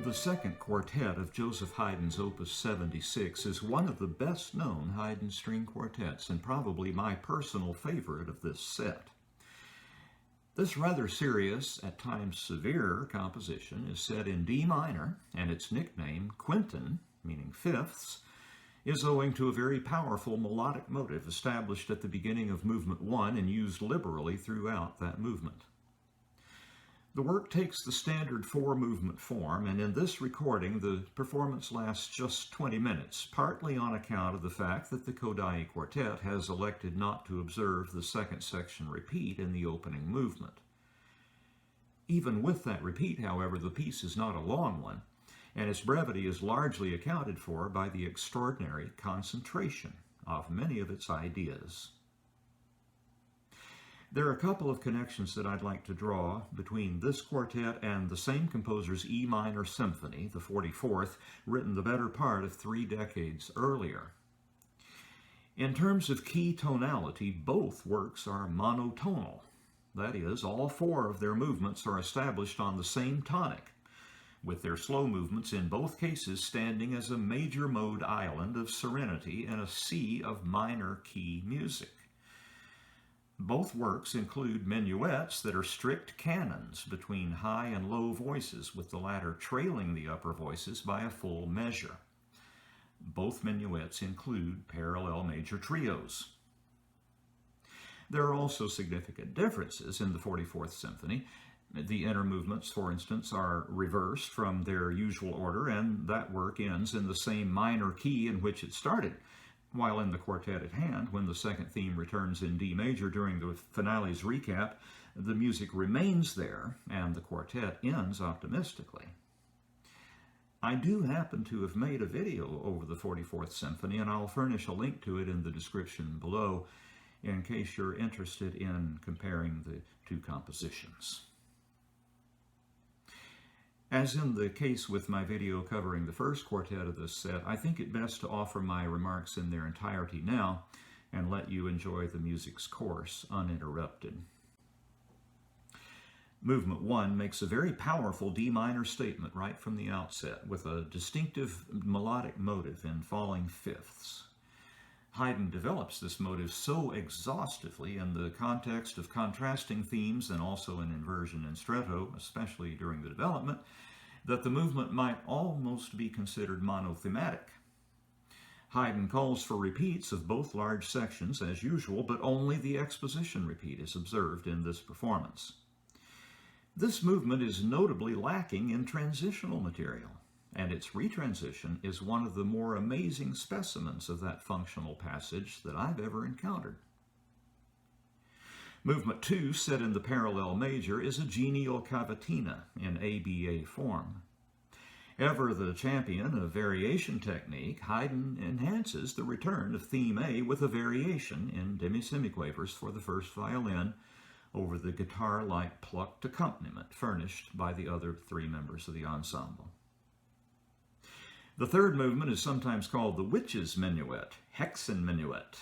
The second quartet of Joseph Haydn's Opus 76 is one of the best-known Haydn string quartets and probably my personal favorite of this set. This rather serious, at times severe, composition is set in D minor, and its nickname, Quinten, meaning fifths, is owing to a very powerful melodic motive established at the beginning of Movement 1 and used liberally throughout that movement. The work takes the standard four-movement form, and in this recording, the performance lasts just 20 minutes, partly on account of the fact that the Kodály Quartet has elected not to observe the second section repeat in the opening movement. Even with that repeat, however, the piece is not a long one, and its brevity is largely accounted for by the extraordinary concentration of many of its ideas. There are a couple of connections that I'd like to draw between this quartet and the same composer's E minor symphony, the 44th, written the better part of 3 decades earlier. In terms of key tonality, both works are monotonal. That is, all 4 of their movements are established on the same tonic, with their slow movements in both cases standing as a major mode island of serenity in a sea of minor key music. Both works include minuets that are strict canons between high and low voices, with the latter trailing the upper voices by a full measure. Both minuets include parallel major trios. There are also significant differences in the 44th Symphony. The inner movements, for instance, are reversed from their usual order, and that work ends in the same minor key in which it started. While in the quartet at hand, when the second theme returns in D major during the finale's recap, the music remains there and the quartet ends optimistically. I do happen to have made a video over the 44th Symphony, and I'll furnish a link to it in the description below in case you're interested in comparing the 2 compositions. As in the case with my video covering the first quartet of this set, I think it best to offer my remarks in their entirety now and let you enjoy the music's course uninterrupted. Movement 1 makes a very powerful D minor statement right from the outset, with a distinctive melodic motive in falling fifths. Haydn develops this motive so exhaustively in the context of contrasting themes and also in inversion and stretto, especially during the development, that the movement might almost be considered monothematic. Haydn calls for repeats of both large sections as usual, but only the exposition repeat is observed in this performance. This movement is notably lacking in transitional material, and its retransition is one of the more amazing specimens of that functional passage that I've ever encountered. Movement 2, set in the parallel major, is a genial cavatina in ABA form. Ever the champion of variation technique, Haydn enhances the return of theme A with a variation in demi-semiquavers for the first violin over the guitar-like plucked accompaniment furnished by the other 3 members of the ensemble. The third movement is sometimes called the Witch's Minuet, Hexen Minuet.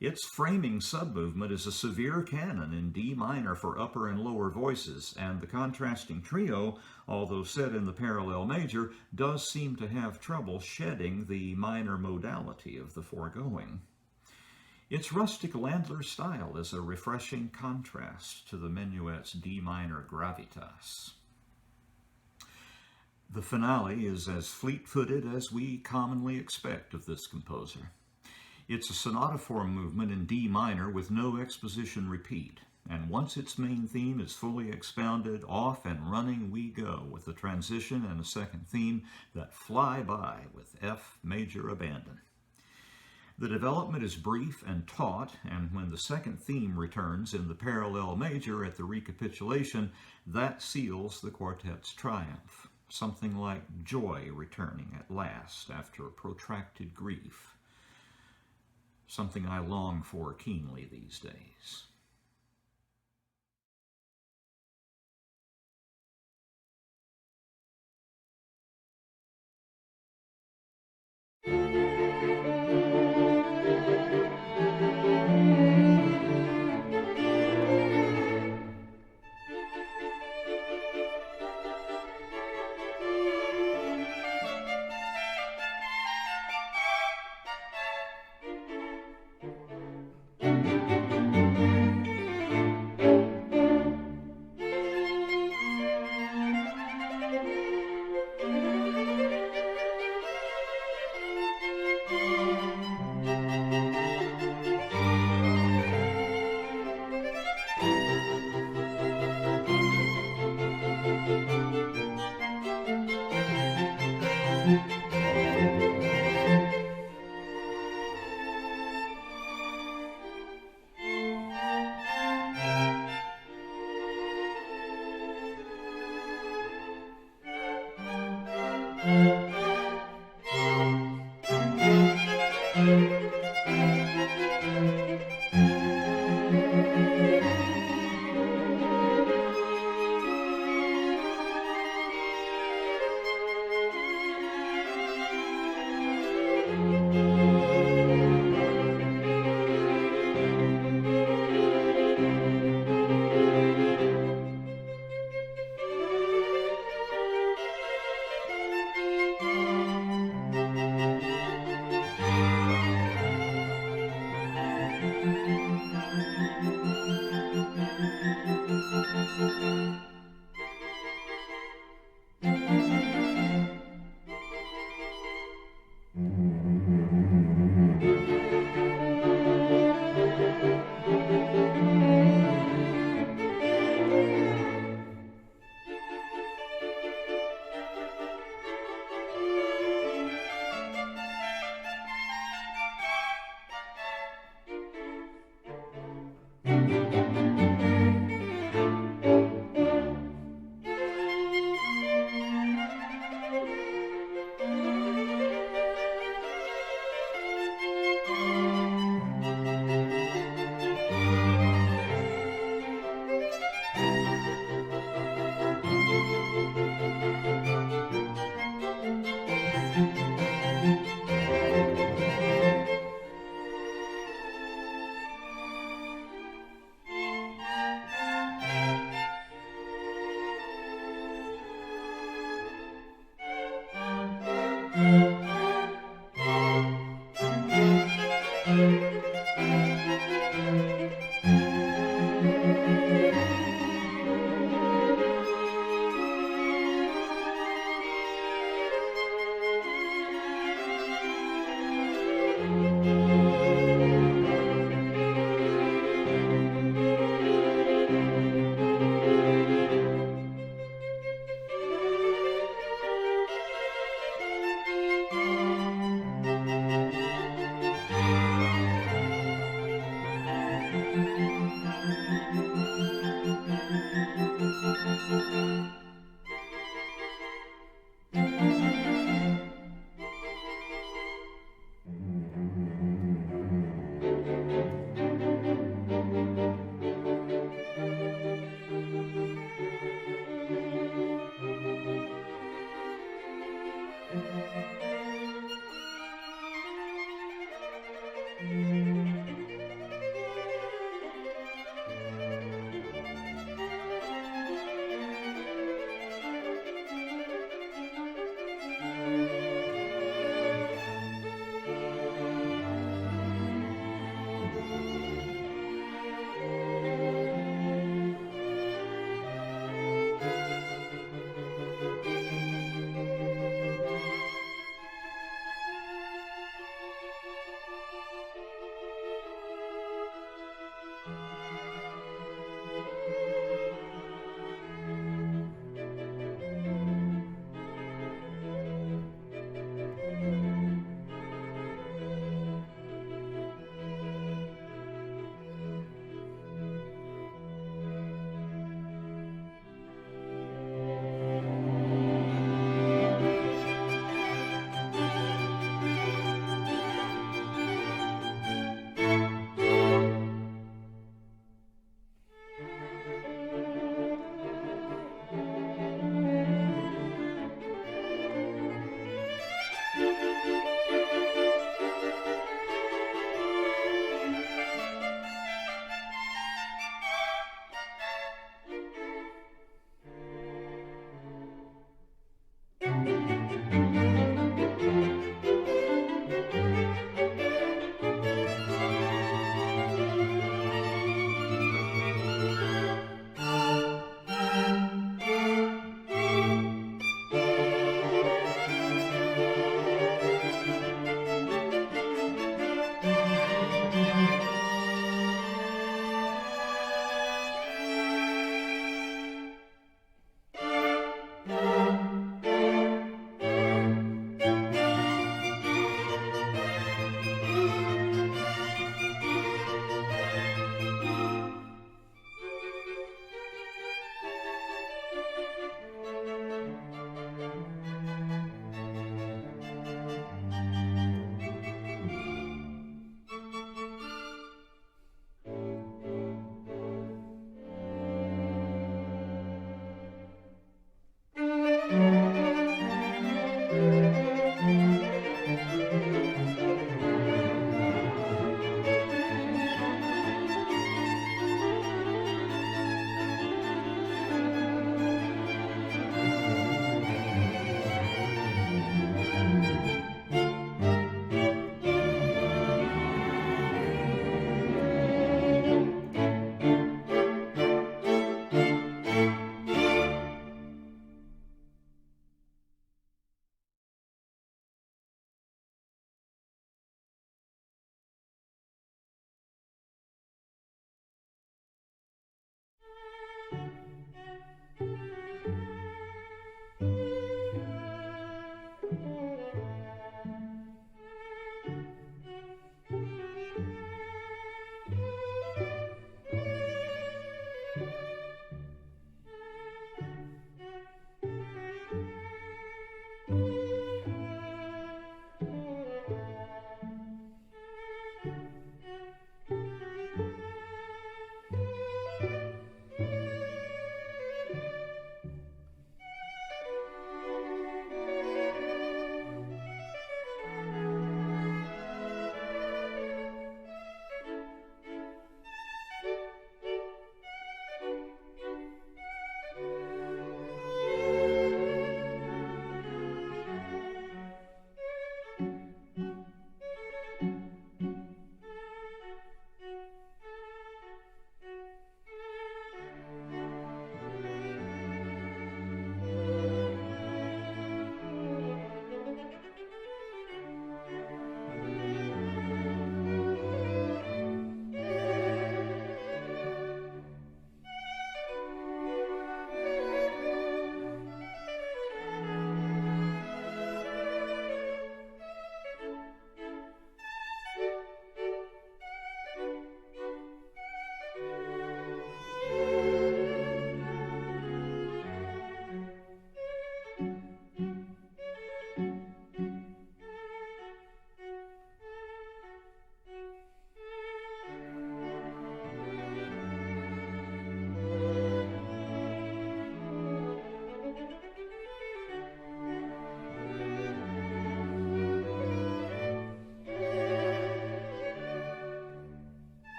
Its framing sub-movement is a severe canon in D minor for upper and lower voices, and the contrasting trio, although set in the parallel major, does seem to have trouble shedding the minor modality of the foregoing. Its rustic Landler style is a refreshing contrast to the minuet's D minor gravitas. The finale is as fleet-footed as we commonly expect of this composer. It's a sonata-form movement in D minor with no exposition repeat, and once its main theme is fully expounded, off and running we go with a transition and a second theme that fly by with F major abandon. The development is brief and taut, and when the second theme returns in the parallel major at the recapitulation, that seals the quartet's triumph. Something like joy returning at last after a protracted grief. Something I long for keenly these days.